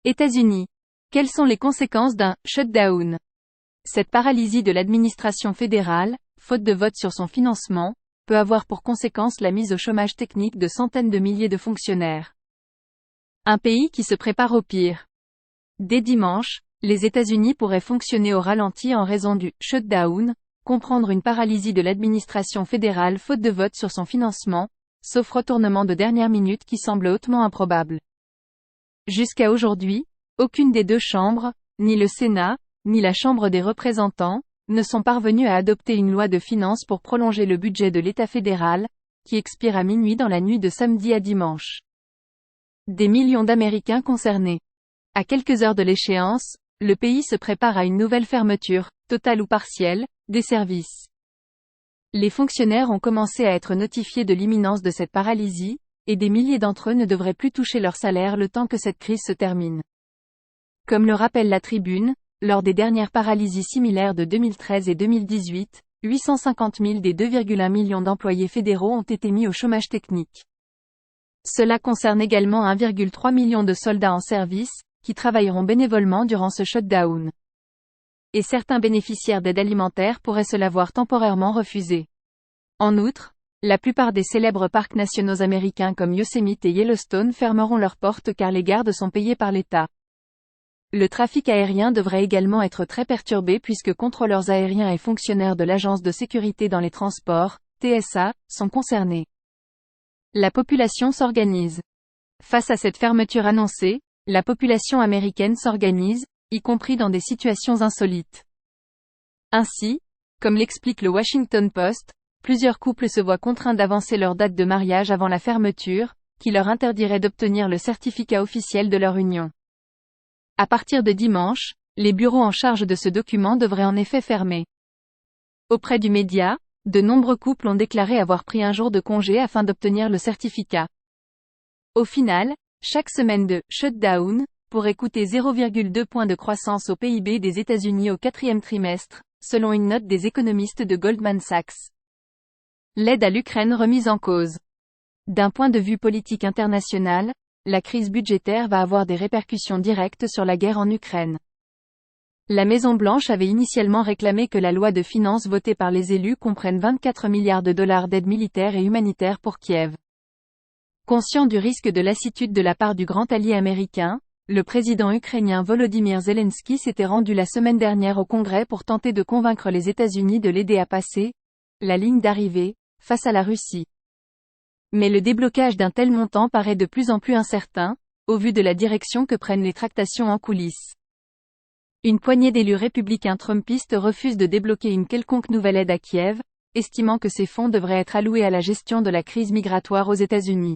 États-Unis. Quelles sont les conséquences d'un shutdown? Cette paralysie de l'administration fédérale, faute de vote sur son financement, peut avoir pour conséquence la mise au chômage technique de centaines de milliers de fonctionnaires. Un pays qui se prépare au pire. Dès dimanche, les États-Unis pourraient fonctionner au ralenti en raison du shutdown, comprendre une paralysie de l'administration fédérale faute de vote sur son financement, sauf retournement de dernière minute qui semble hautement improbable. Jusqu'à aujourd'hui, aucune des deux chambres, ni le Sénat, ni la Chambre des représentants, ne sont parvenus à adopter une loi de finances pour prolonger le budget de l'État fédéral, qui expire à minuit dans la nuit de samedi à dimanche. Des millions d'Américains concernés. À quelques heures de l'échéance, le pays se prépare à une nouvelle fermeture, totale ou partielle, des services. Les fonctionnaires ont commencé à être notifiés de l'imminence de cette paralysie, et des milliers d'entre eux ne devraient plus toucher leur salaire le temps que cette crise se termine. Comme le rappelle la Tribune, lors des dernières paralysies similaires de 2013 et 2018, 850 000 des 2,1 millions d'employés fédéraux ont été mis au chômage technique. Cela concerne également 1,3 million de soldats en service, qui travailleront bénévolement durant ce shutdown. Et certains bénéficiaires d'aide alimentaire pourraient se la voir temporairement refusée. En outre, la plupart des célèbres parcs nationaux américains comme Yosemite et Yellowstone fermeront leurs portes car les gardes sont payés par l'État. Le trafic aérien devrait également être très perturbé puisque contrôleurs aériens et fonctionnaires de l'Agence de sécurité dans les transports, TSA, sont concernés. La population s'organise. Face à cette fermeture annoncée, la population américaine s'organise, y compris dans des situations insolites. Ainsi, comme l'explique le Washington Post, plusieurs couples se voient contraints d'avancer leur date de mariage avant la fermeture, qui leur interdirait d'obtenir le certificat officiel de leur union. À partir de dimanche, les bureaux en charge de ce document devraient en effet fermer. Auprès du média, de nombreux couples ont déclaré avoir pris un jour de congé afin d'obtenir le certificat. Au final, chaque semaine de shutdown pourrait coûter 0,2 points de croissance au PIB des États-Unis au quatrième trimestre, selon une note des économistes de Goldman Sachs. L'aide à l'Ukraine remise en cause. D'un point de vue politique international, la crise budgétaire va avoir des répercussions directes sur la guerre en Ukraine. La Maison-Blanche avait initialement réclamé que la loi de finances votée par les élus comprenne 24 milliards de dollars d'aide militaire et humanitaire pour Kiev. Conscient du risque de lassitude de la part du grand allié américain, le président ukrainien Volodymyr Zelensky s'était rendu la semaine dernière au Congrès pour tenter de convaincre les États-Unis de l'aider à passer la ligne d'arrivée face à la Russie. Mais le déblocage d'un tel montant paraît de plus en plus incertain, au vu de la direction que prennent les tractations en coulisses. Une poignée d'élus républicains trumpistes refusent de débloquer une quelconque nouvelle aide à Kiev, estimant que ces fonds devraient être alloués à la gestion de la crise migratoire aux États-Unis.